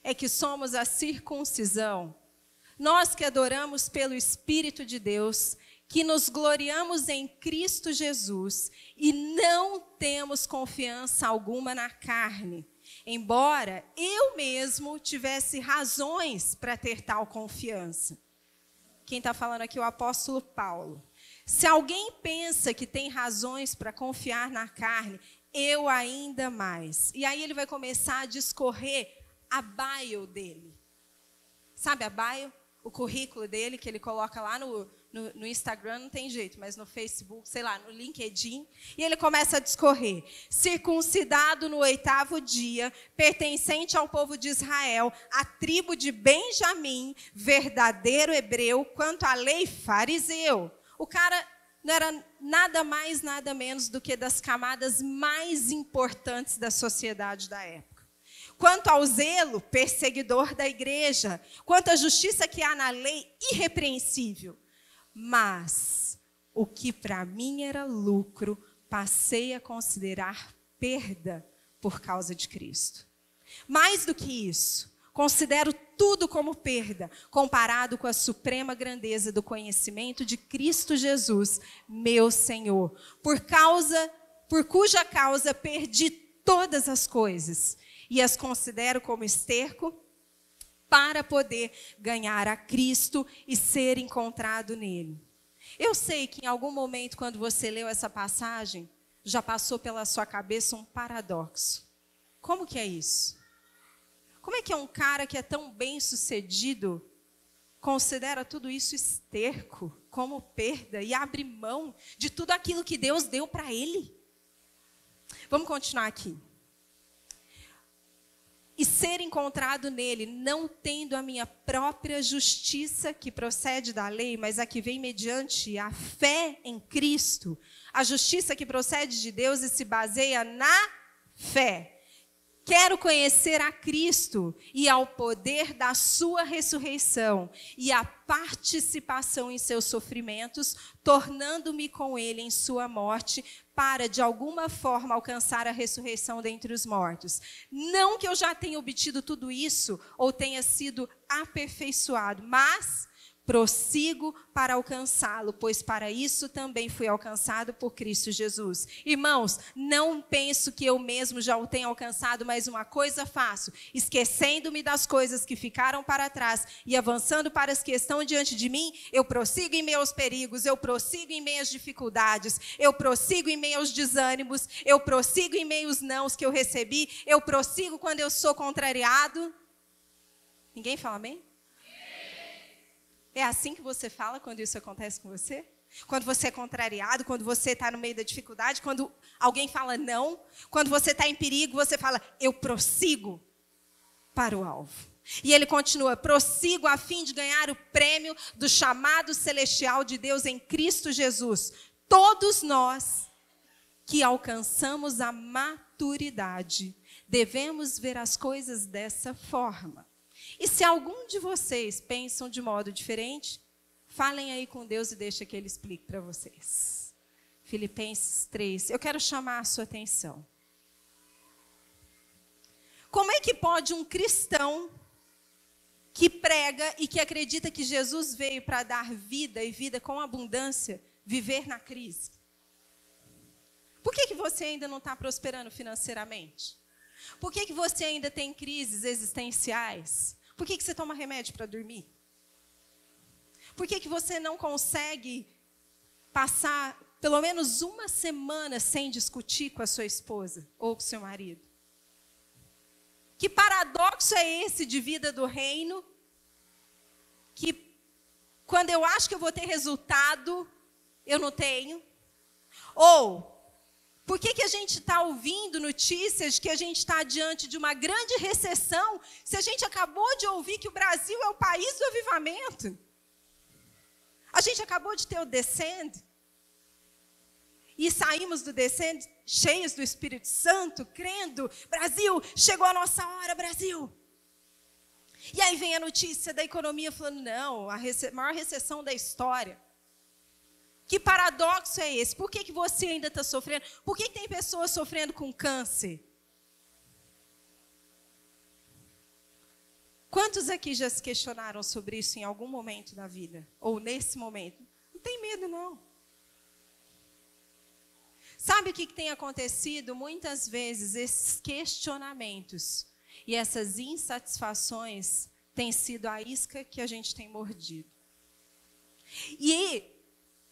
[SPEAKER 1] é que somos a circuncisão, nós que adoramos pelo Espírito de Deus, que nos gloriamos em Cristo Jesus e não temos confiança alguma na carne, embora eu mesmo tivesse razões para ter tal confiança. Quem está falando aqui é o apóstolo Paulo. Se alguém pensa que tem razões para confiar na carne, eu ainda mais. E aí ele vai começar a discorrer a bio dele. Sabe a bio? O currículo dele, que ele coloca lá no Instagram, não tem jeito, mas no Facebook, sei lá, no LinkedIn. E ele começa a discorrer: circuncidado no 8º dia, pertencente ao povo de Israel, a tribo de Benjamim, verdadeiro hebreu, quanto à lei, fariseu. O cara não era nada mais, nada menos do que das camadas mais importantes da sociedade da época. Quanto ao zelo, perseguidor da igreja. Quanto à justiça que há na lei, irrepreensível. Mas o que para mim era lucro, passei a considerar perda por causa de Cristo. Mais do que isso, considero tudo como perda, comparado com a suprema grandeza do conhecimento de Cristo Jesus, meu Senhor, por cuja causa perdi todas as coisas e as considero como esterco para poder ganhar a Cristo e ser encontrado nele. Eu sei que em algum momento, quando você leu essa passagem, já passou pela sua cabeça um paradoxo. Como que é isso? Como é que um cara que é tão bem sucedido considera tudo isso esterco, como perda, e abre mão de tudo aquilo que Deus deu para ele? Vamos continuar aqui. E ser encontrado nele, não tendo a minha própria justiça que procede da lei, mas a que vem mediante a fé em Cristo, a justiça que procede de Deus e se baseia na fé. Quero conhecer a Cristo e ao poder da sua ressurreição e a participação em seus sofrimentos, tornando-me com ele em sua morte, para de alguma forma alcançar a ressurreição dentre os mortos. Não que eu já tenha obtido tudo isso ou tenha sido aperfeiçoado, mas prossigo para alcançá-lo, pois para isso também fui alcançado por Cristo Jesus. Irmãos, não penso que eu mesmo já o tenha alcançado, mas uma coisa faço, esquecendo-me das coisas que ficaram para trás e avançando para as que estão diante de mim, eu prossigo em meio aos perigos, eu prossigo em meio às dificuldades, eu prossigo em meio aos desânimos, eu prossigo em meio aos nãos que eu recebi, eu prossigo quando eu sou contrariado. Ninguém fala amém? É assim que você fala quando isso acontece com você? Quando você é contrariado, quando você está no meio da dificuldade, quando alguém fala não, quando você está em perigo, você fala, eu prossigo para o alvo. E ele continua, prossigo a fim de ganhar o prêmio do chamado celestial de Deus em Cristo Jesus. Todos nós que alcançamos a maturidade, devemos ver as coisas dessa forma. E se algum de vocês pensam de modo diferente, falem aí com Deus e deixa que Ele explique para vocês. Filipenses 3, eu quero chamar a sua atenção. Como é que pode um cristão que prega e que acredita que Jesus veio para dar vida e vida com abundância, viver na crise? Por que você ainda não está prosperando financeiramente? Por que você ainda tem crises existenciais? Por que você toma remédio para dormir? Por que você não consegue passar pelo menos uma semana sem discutir com a sua esposa ou com o seu marido? Que paradoxo é esse de vida do reino? Que quando eu acho que eu vou ter resultado, eu não tenho? Ou por que a gente está ouvindo notícias de que a gente está diante de uma grande recessão, se a gente acabou de ouvir que o Brasil é o país do avivamento? A gente acabou de ter o Descend, e saímos do Descend cheios do Espírito Santo, crendo, Brasil, chegou a nossa hora, Brasil. E aí vem a notícia da economia falando, não, a maior recessão da história. Que paradoxo é esse? Por que você ainda está sofrendo? Por que tem pessoas sofrendo com câncer? Quantos aqui já se questionaram sobre isso em algum momento da vida? Ou nesse momento? Não tem medo, não. Sabe o que tem acontecido? Muitas vezes esses questionamentos e essas insatisfações têm sido a isca que a gente tem mordido. E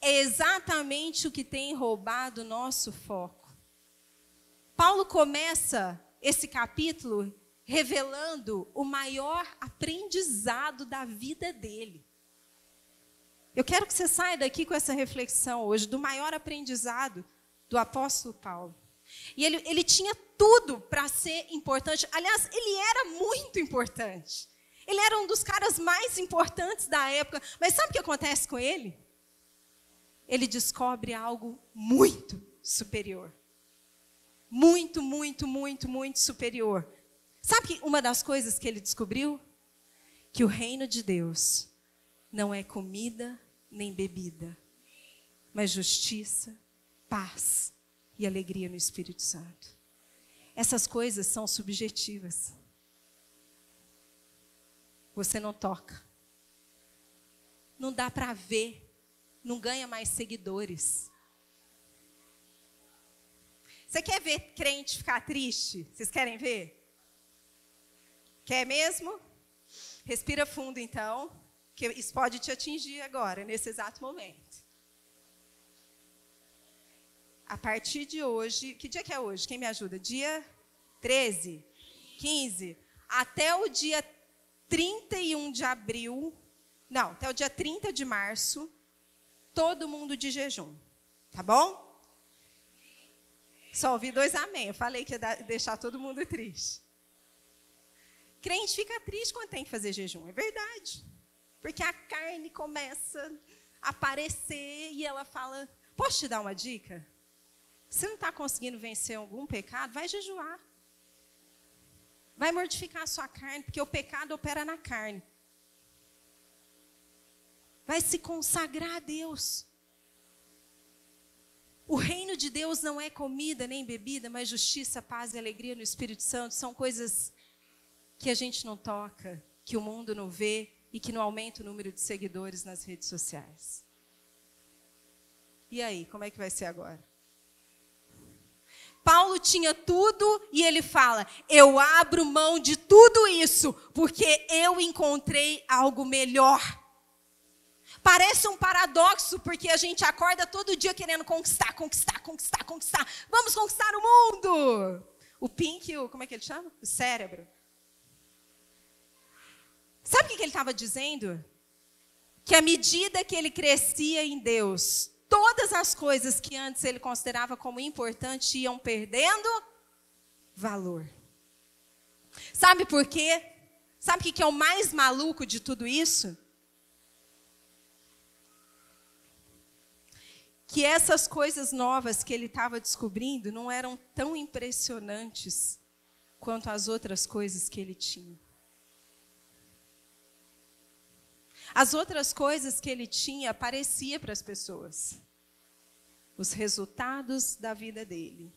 [SPEAKER 1] é exatamente o que tem roubado o nosso foco. Paulo começa esse capítulo revelando o maior aprendizado da vida dele. Eu quero que você saia daqui com essa reflexão hoje, do maior aprendizado do apóstolo Paulo. E ele tinha tudo para ser importante. Aliás, ele era muito importante. Ele era um dos caras mais importantes da época. Mas sabe o que acontece com ele? Ele descobre algo muito superior. Muito, muito, muito, muito superior. Sabe que uma das coisas que ele descobriu? Que o reino de Deus não é comida nem bebida, mas justiça, paz e alegria no Espírito Santo. Essas coisas são subjetivas. Você não toca. Não dá para ver. Não ganha mais seguidores. Você quer ver crente ficar triste? Vocês querem ver? Quer mesmo? Respira fundo então, que isso pode te atingir agora, nesse exato momento. A partir de hoje, que dia que é hoje? Quem me ajuda? Dia 13, 15, até o dia 31 de abril, não, até o dia 30 de março, todo mundo de jejum, tá bom? Só ouvi 2 amém, eu falei que ia deixar todo mundo triste. Crente fica triste quando tem que fazer jejum, é verdade. Porque a carne começa a aparecer e ela fala, posso te dar uma dica? Se não está conseguindo vencer algum pecado, vai jejuar. Vai mortificar a sua carne, porque o pecado opera na carne. Vai se consagrar a Deus. O reino de Deus não é comida nem bebida, mas justiça, paz e alegria no Espírito Santo. São coisas que a gente não toca, que o mundo não vê e que não aumenta o número de seguidores nas redes sociais. E aí, como é que vai ser agora? Paulo tinha tudo e ele fala: eu abro mão de tudo isso porque eu encontrei algo melhor. Parece um paradoxo, porque a gente acorda todo dia querendo conquistar. Vamos conquistar o mundo. O Pink, como é que ele chama? O cérebro. Sabe o que ele estava dizendo? Que à medida que ele crescia em Deus, todas as coisas que antes ele considerava como importantes iam perdendo valor. Sabe por quê? Sabe o que é o mais maluco de tudo isso? Que essas coisas novas que ele estava descobrindo não eram tão impressionantes quanto as outras coisas que ele tinha. As outras coisas que ele tinha apareciam para as pessoas. Os resultados da vida dele.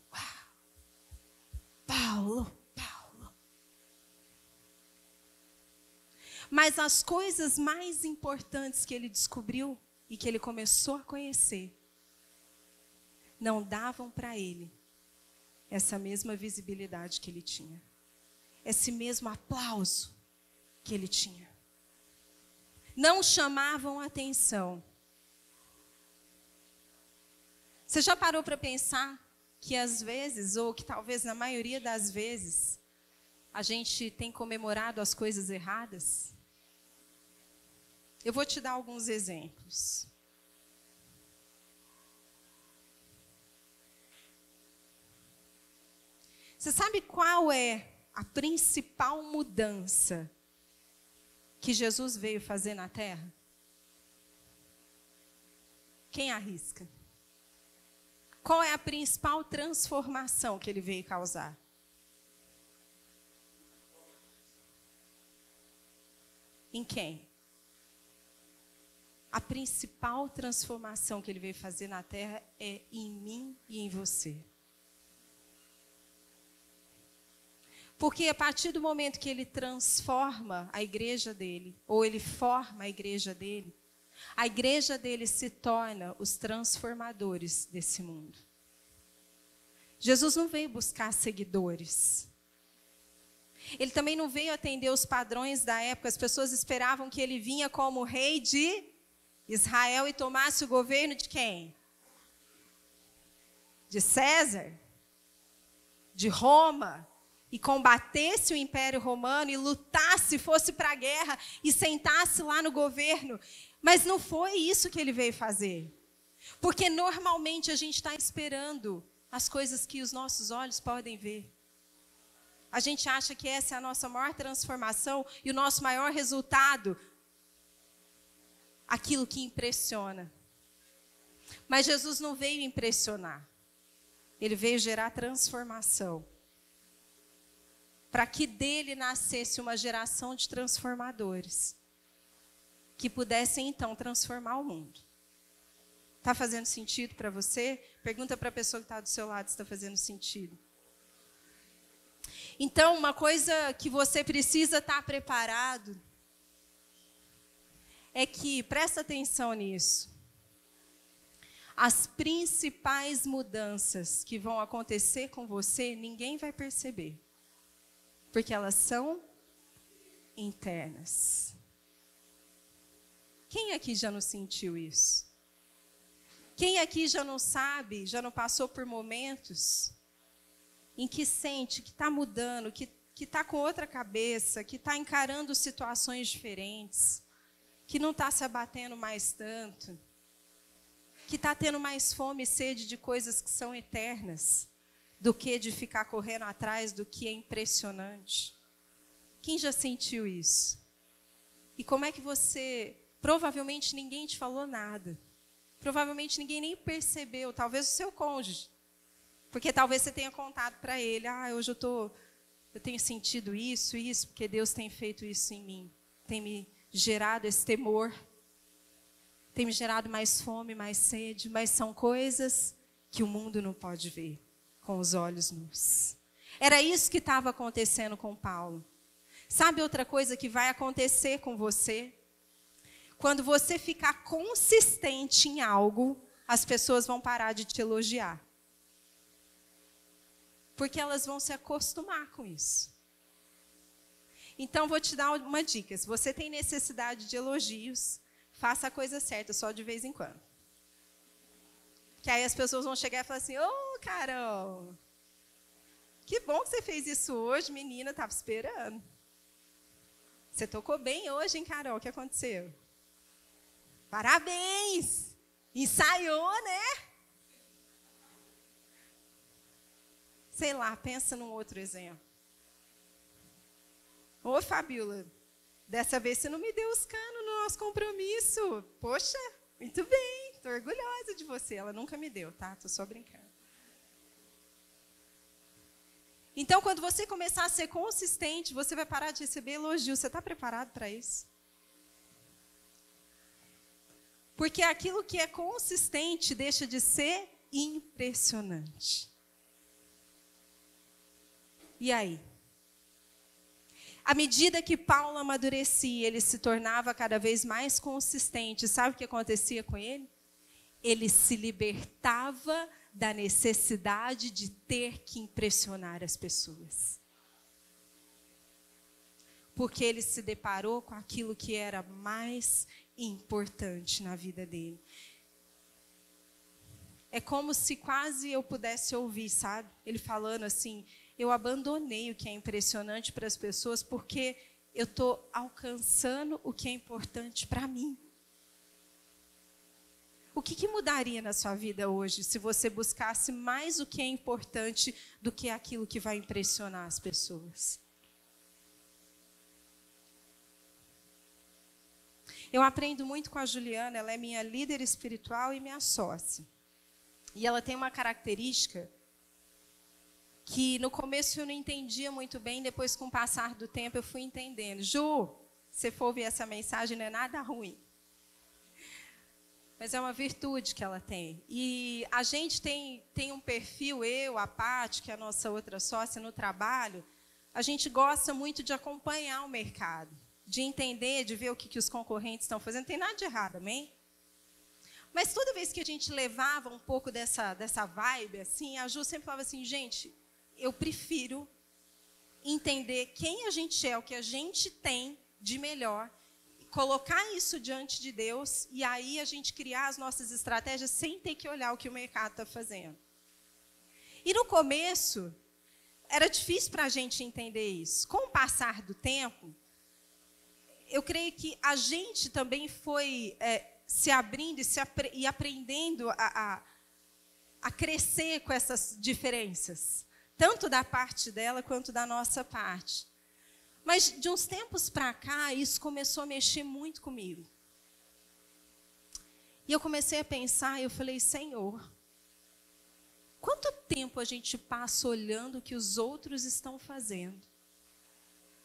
[SPEAKER 1] Uau! Paulo. Mas as coisas mais importantes que ele descobriu e que ele começou a conhecer, não davam para ele essa mesma visibilidade que ele tinha. Esse mesmo aplauso que ele tinha. Não chamavam atenção. Você já parou para pensar que às vezes, ou que talvez na maioria das vezes, a gente tem comemorado as coisas erradas? Eu vou te dar alguns exemplos. Você sabe qual é a principal mudança que Jesus veio fazer na Terra? Quem arrisca? Qual é a principal transformação que ele veio causar? Em quem? A principal transformação que ele veio fazer na Terra é em mim e em você. Porque a partir do momento que ele transforma a igreja dele, ou ele forma a igreja dele se torna os transformadores desse mundo. Jesus não veio buscar seguidores. Ele também não veio atender os padrões da época. As pessoas esperavam que ele vinha como rei de Israel e tomasse o governo de quem? De César? De Roma? E combatesse o Império Romano e lutasse, fosse para a guerra e sentasse lá no governo. Mas não foi isso que ele veio fazer. Porque normalmente a gente está esperando as coisas que os nossos olhos podem ver. A gente acha que essa é a nossa maior transformação e o nosso maior resultado. Aquilo que impressiona. Mas Jesus não veio impressionar. Ele veio gerar transformação. Para que dele nascesse uma geração de transformadores. Que pudessem então transformar o mundo. Está fazendo sentido para você? Pergunta para a pessoa que está do seu lado se está fazendo sentido. Então, uma coisa que você precisa estar preparado é que, presta atenção nisso, as principais mudanças que vão acontecer com você, ninguém vai perceber. Porque elas são internas. Quem aqui já não sentiu isso? Quem aqui já não sabe, já não passou por momentos em que sente que está mudando, que está com outra cabeça, que está encarando situações diferentes, que não está se abatendo mais tanto, que está tendo mais fome e sede de coisas que são eternas, do que de ficar correndo atrás do que é impressionante? Quem já sentiu isso? E como é que você... Provavelmente ninguém te falou nada. Provavelmente ninguém nem percebeu, talvez o seu cônjuge. Porque talvez você tenha contado para ele, hoje eu tenho sentido isso, porque Deus tem feito isso em mim. Tem me gerado esse temor, tem me gerado mais fome, mais sede, mas são coisas que o mundo não pode ver com os olhos nus. Era isso que estava acontecendo com Paulo. Sabe outra coisa que vai acontecer com você? Quando você ficar consistente em algo, as pessoas vão parar de te elogiar. Porque elas vão se acostumar com isso. Então, vou te dar uma dica. Se você tem necessidade de elogios, faça a coisa certa, só de vez em quando. Que aí as pessoas vão chegar e falar assim, ô, Carol, que bom que você fez isso hoje, menina, estava esperando. Você tocou bem hoje, hein, Carol? O que aconteceu? Parabéns! Ensaiou, né? Sei lá, pensa num outro exemplo. Ô, Fabiola, dessa vez você não me deu os canos no nosso compromisso. Poxa, muito bem, estou orgulhosa de você. Ela nunca me deu, tá? Estou só brincando. Então, quando você começar a ser consistente, você vai parar de receber elogios. Você está preparado para isso? Porque aquilo que é consistente deixa de ser impressionante. E aí? À medida que Paulo amadurecia, ele se tornava cada vez mais consistente. Sabe o que acontecia com ele? Ele se libertava da necessidade de ter que impressionar as pessoas. Porque ele se deparou com aquilo que era mais importante na vida dele. É como se quase eu pudesse ouvir, sabe? Ele falando assim, eu abandonei o que é impressionante para as pessoas porque eu estou alcançando o que é importante para mim. O que mudaria na sua vida hoje se você buscasse mais o que é importante do que aquilo que vai impressionar as pessoas? Eu aprendo muito com a Juliana, ela é minha líder espiritual e minha sócia. E ela tem uma característica que no começo eu não entendia muito bem, depois com o passar do tempo eu fui entendendo. Ju, se for ouvir essa mensagem, não é nada ruim. Mas é uma virtude que ela tem. E a gente tem um perfil, eu, a Paty, que é a nossa outra sócia no trabalho, a gente gosta muito de acompanhar o mercado, de entender, de ver o que os concorrentes estão fazendo. Não tem nada de errado, amém? Mas toda vez que a gente levava um pouco dessa vibe, assim, a Ju sempre falava assim, gente, eu prefiro entender quem a gente é, o que a gente tem de melhor, colocar isso diante de Deus e aí a gente criar as nossas estratégias sem ter que olhar o que o mercado está fazendo. E no começo, era difícil para a gente entender isso. Com o passar do tempo, eu creio que a gente também foi se abrindo e aprendendo a crescer com essas diferenças, tanto da parte dela quanto da nossa parte. Mas de uns tempos para cá, isso começou a mexer muito comigo. E eu comecei a pensar, eu falei, Senhor, quanto tempo a gente passa olhando o que os outros estão fazendo?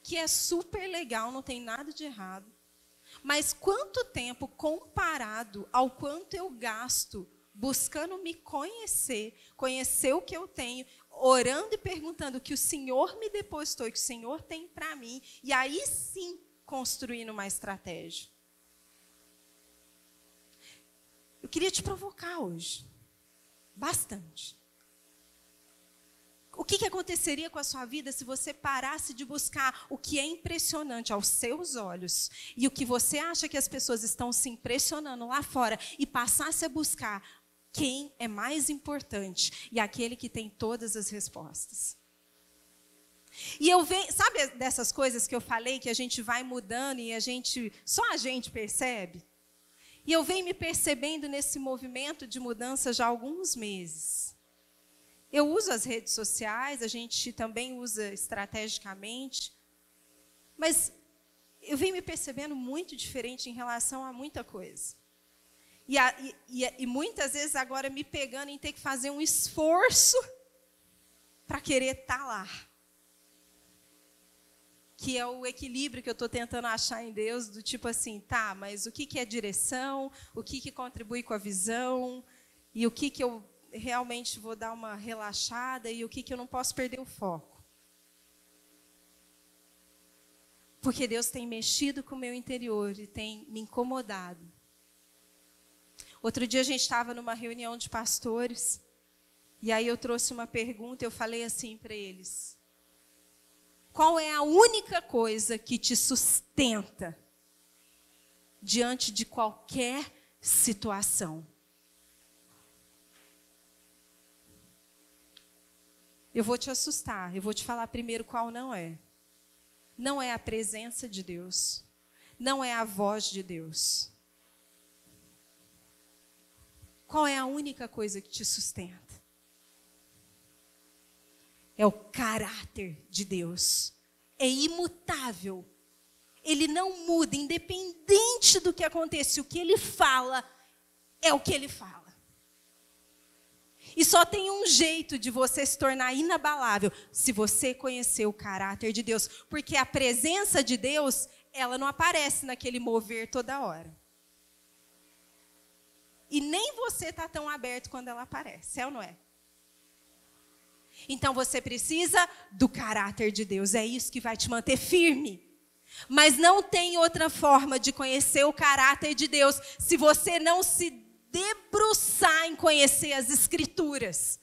[SPEAKER 1] Que é super legal, não tem nada de errado. Mas quanto tempo comparado ao quanto eu gasto buscando me conhecer, conhecer o que eu tenho, orando e perguntando o que o Senhor me depositou, o que o Senhor tem para mim, e aí sim construindo uma estratégia. Eu queria te provocar hoje, bastante. O que aconteceria com a sua vida se você parasse de buscar o que é impressionante aos seus olhos e o que você acha que as pessoas estão se impressionando lá fora e passasse a buscar quem é mais importante e aquele que tem todas as respostas? E eu venho, sabe dessas coisas que eu falei que a gente vai mudando e só a gente percebe? E eu venho me percebendo nesse movimento de mudança já há alguns meses. Eu uso as redes sociais, a gente também usa estrategicamente, mas eu venho me percebendo muito diferente em relação a muita coisa. E muitas vezes agora me pegando em ter que fazer um esforço para querer estar lá. Que é o equilíbrio que eu estou tentando achar em Deus, do tipo assim, tá, mas o que é direção, o que contribui com a visão, e o que eu realmente vou dar uma relaxada e o que eu não posso perder o foco. Porque Deus tem mexido com o meu interior e tem me incomodado. Outro dia a gente estava numa reunião de pastores, e aí eu trouxe uma pergunta, eu falei assim para eles: qual é a única coisa que te sustenta diante de qualquer situação? Eu vou te assustar, eu vou te falar primeiro qual não é. Não é a presença de Deus, não é a voz de Deus. Qual é a única coisa que te sustenta? É o caráter de Deus. É imutável. Ele não muda, independente do que aconteça. O que ele fala é o que ele fala. E só tem um jeito de você se tornar inabalável, se você conhecer o caráter de Deus. Porque a presença de Deus, ela não aparece naquele mover toda hora. E nem você está tão aberto quando ela aparece, é ou não é? Então você precisa do caráter de Deus, é isso que vai te manter firme. Mas não tem outra forma de conhecer o caráter de Deus se você não se debruçar em conhecer as Escrituras.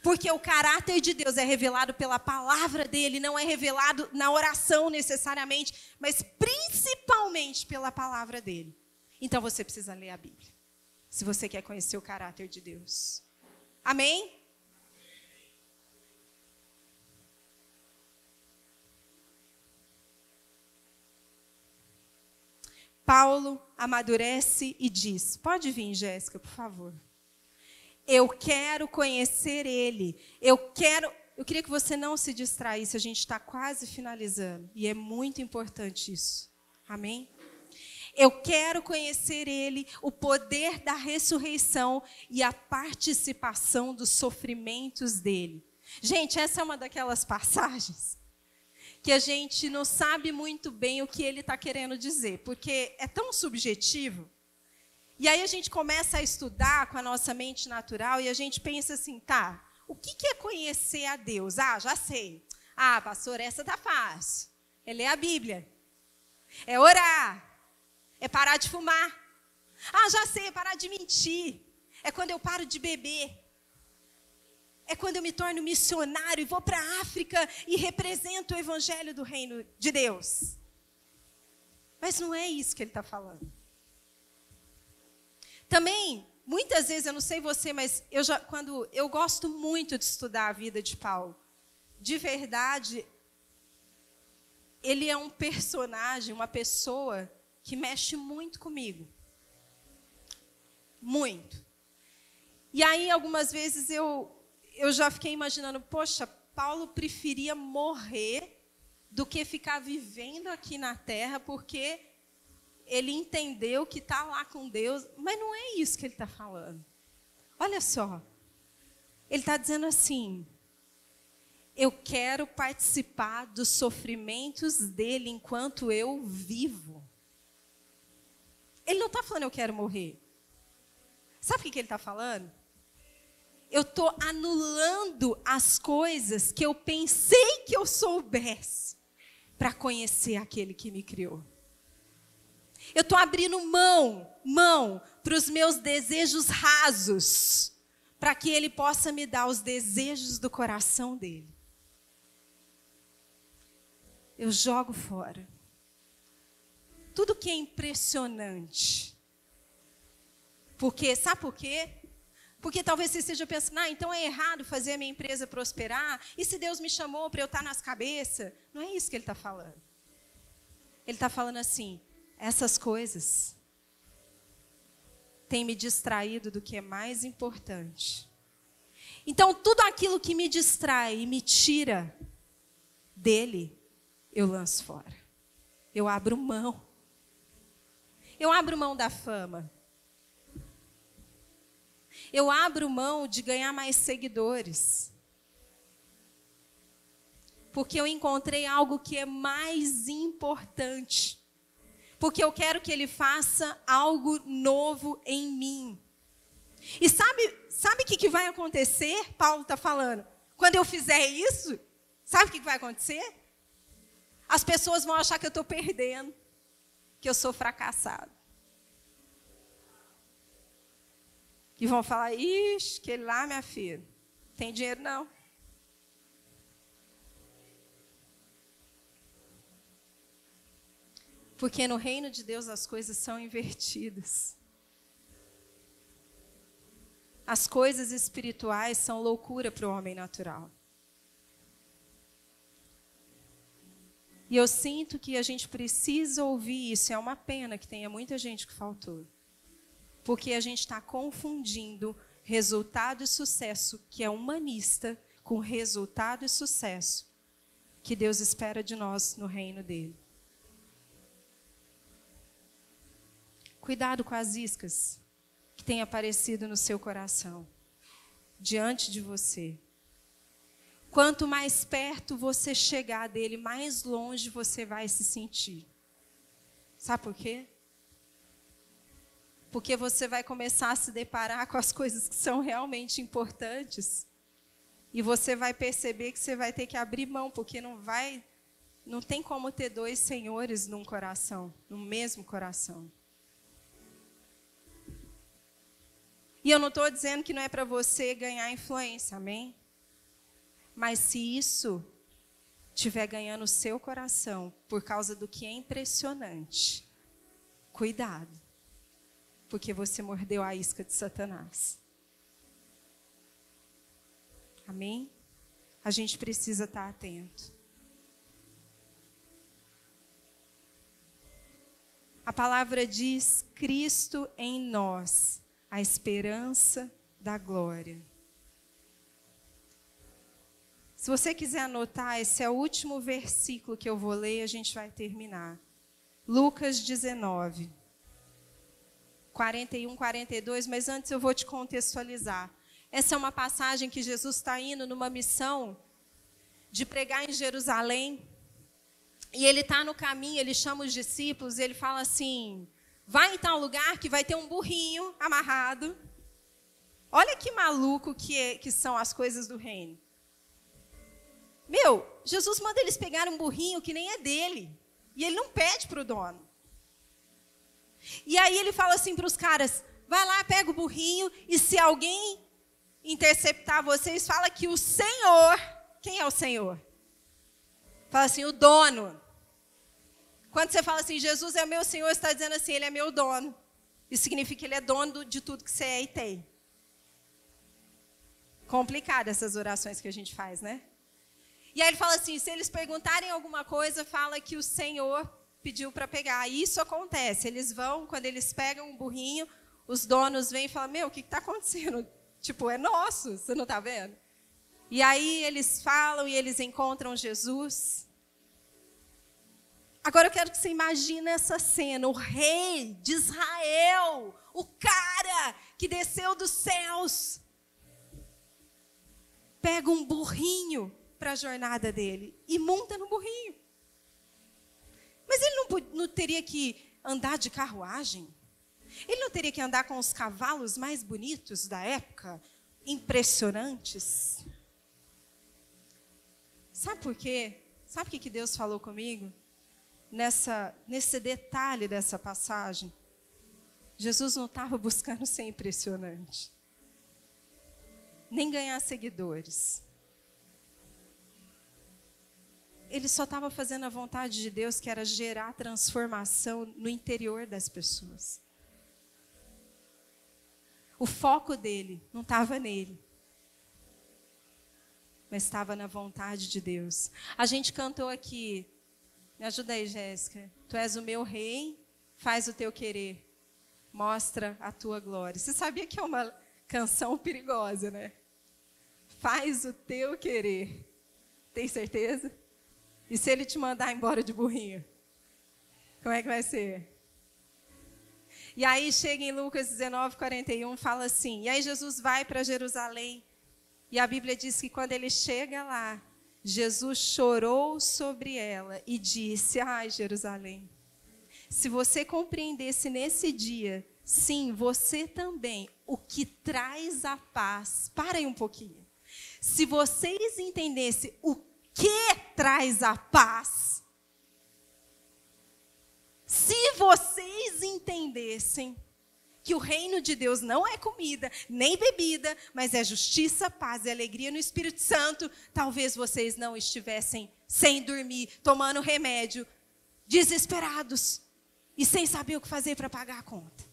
[SPEAKER 1] Porque o caráter de Deus é revelado pela palavra dele, não é revelado na oração necessariamente, mas principalmente pela palavra dele. Então você precisa ler a Bíblia, se você quer conhecer o caráter de Deus. Amém? Paulo amadurece e diz, pode vir, Jéssica, por favor. Eu quero conhecer ele. Eu queria que você não se distraísse, a gente está quase finalizando. E é muito importante isso. Amém? Eu quero conhecer ele, o poder da ressurreição e a participação dos sofrimentos dele. Gente, essa é uma daquelas passagens que a gente não sabe muito bem o que ele está querendo dizer, porque é tão subjetivo. E aí a gente começa a estudar com a nossa mente natural e a gente pensa assim, tá, o que é conhecer a Deus? Ah, já sei. Ah, pastor, essa tá fácil. É ler a Bíblia. É orar. É parar de fumar. Ah, já sei, é parar de mentir. É quando eu paro de beber. É quando eu me torno missionário e vou para a África e represento o evangelho do reino de Deus. Mas não é isso que ele está falando. Também, muitas vezes, eu não sei você, mas eu gosto muito de estudar a vida de Paulo. De verdade, ele é um personagem, uma pessoa que mexe muito comigo. Muito. E aí, algumas vezes, eu já fiquei imaginando, poxa, Paulo preferia morrer do que ficar vivendo aqui na terra, porque ele entendeu que está lá com Deus. Mas não é isso que ele está falando. Olha só. Ele está dizendo assim, eu quero participar dos sofrimentos dele enquanto eu vivo. Ele não está falando eu quero morrer. Sabe o que ele está falando? Eu estou anulando as coisas que eu pensei que eu soubesse para conhecer aquele que me criou. Eu estou abrindo mão para os meus desejos rasos, para que ele possa me dar os desejos do coração dele. Eu jogo fora tudo que é impressionante. Porque, sabe por quê? Porque talvez você esteja pensando, então é errado fazer a minha empresa prosperar? E se Deus me chamou para eu estar nas cabeças? Não é isso que ele está falando. Ele está falando assim, essas coisas têm me distraído do que é mais importante. Então, tudo aquilo que me distrai e me tira dele, eu lanço fora. Eu abro mão. Eu abro mão da fama. Eu abro mão de ganhar mais seguidores. Porque eu encontrei algo que é mais importante. Porque eu quero que ele faça algo novo em mim. E sabe o que vai acontecer? Paulo está falando. Quando eu fizer isso, sabe o que vai acontecer? As pessoas vão achar que eu estou perdendo, que eu sou fracassado. E vão falar, ixi, aquele lá, minha filha, tem dinheiro não. Porque no reino de Deus as coisas são invertidas. As coisas espirituais são loucura para o homem natural. E eu sinto que a gente precisa ouvir isso. É uma pena que tenha muita gente que faltou. Porque a gente está confundindo resultado e sucesso, que é humanista, com resultado e sucesso, que Deus espera de nós no reino dele. Cuidado com as iscas que têm aparecido no seu coração, diante de você. Quanto mais perto você chegar dele, mais longe você vai se sentir. Sabe por quê? Porque você vai começar a se deparar com as coisas que são realmente importantes. E você vai perceber que você vai ter que abrir mão, porque não tem como ter dois senhores num coração, no mesmo coração. E eu não estou dizendo que não é para você ganhar influência, amém? Mas se isso estiver ganhando o seu coração por causa do que é impressionante, cuidado, porque você mordeu a isca de Satanás. Amém? A gente precisa estar atento. A palavra diz: Cristo em nós, a esperança da glória. Se você quiser anotar, esse é o último versículo que eu vou ler e a gente vai terminar. Lucas 19, 41, 42, mas antes eu vou te contextualizar. Essa é uma passagem que Jesus está indo numa missão de pregar em Jerusalém. E ele está no caminho, ele chama os discípulos e ele fala assim: vai em tal lugar que vai ter um burrinho amarrado. Olha que maluco que são as coisas do reino. Jesus manda eles pegarem um burrinho que nem é dele. E ele não pede para o dono. E aí ele fala assim para os caras: vai lá, pega o burrinho, e se alguém interceptar vocês, fala que o Senhor... Quem é o Senhor? Fala assim, o dono. Quando você fala assim, Jesus é meu Senhor, você está dizendo assim, ele é meu dono. Isso significa que ele é dono de tudo que você é e tem. Complicado essas orações que a gente faz, né? E aí ele fala assim, se eles perguntarem alguma coisa, fala que o Senhor pediu para pegar. E isso acontece. Eles vão, quando eles pegam um burrinho, os donos vêm e falam, o que está acontecendo? Tipo, é nosso, você não está vendo? E aí eles falam e eles encontram Jesus. Agora eu quero que você imagine essa cena, o rei de Israel, o cara que desceu dos céus, pega um burrinho para a jornada dele e monta no burrinho. Mas ele não teria que andar de carruagem? Ele não teria que andar com os cavalos mais bonitos da época, impressionantes? Sabe por quê? Sabe o que Deus falou comigo? Nesse detalhe dessa passagem, Jesus não estava buscando ser impressionante, nem ganhar seguidores. Ele só estava fazendo a vontade de Deus, que era gerar transformação no interior das pessoas. O foco dele não estava nele, mas estava na vontade de Deus. A gente cantou aqui, me ajuda aí, Jéssica. Tu és o meu rei, faz o teu querer, mostra a tua glória. Você sabia que é uma canção perigosa, né? Faz o teu querer. Tem certeza? E se ele te mandar embora de burrinho? Como é que vai ser? E aí chega em Lucas 19, 41, fala assim, e aí Jesus vai para Jerusalém. E a Bíblia diz que quando ele chega lá, Jesus chorou sobre ela e disse, ai Jerusalém, se você compreendesse nesse dia, sim, você também, o que traz a paz. Para aí um pouquinho. Se vocês entendessem o que traz a paz, Se vocês entendessem que o reino de Deus não é comida, nem bebida, mas é justiça, paz e alegria no Espírito Santo, talvez vocês não estivessem sem dormir, tomando remédio, desesperados e sem saber o que fazer para pagar a conta.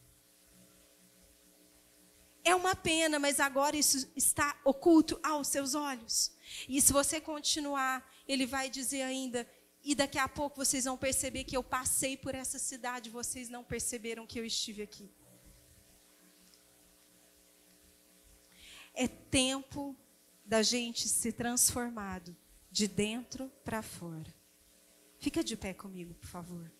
[SPEAKER 1] É uma pena, mas agora isso está oculto aos seus olhos. E se você continuar, ele vai dizer ainda, e daqui a pouco vocês vão perceber que eu passei por essa cidade, vocês não perceberam que eu estive aqui. É tempo da gente ser transformado de dentro para fora. Fica de pé comigo, por favor.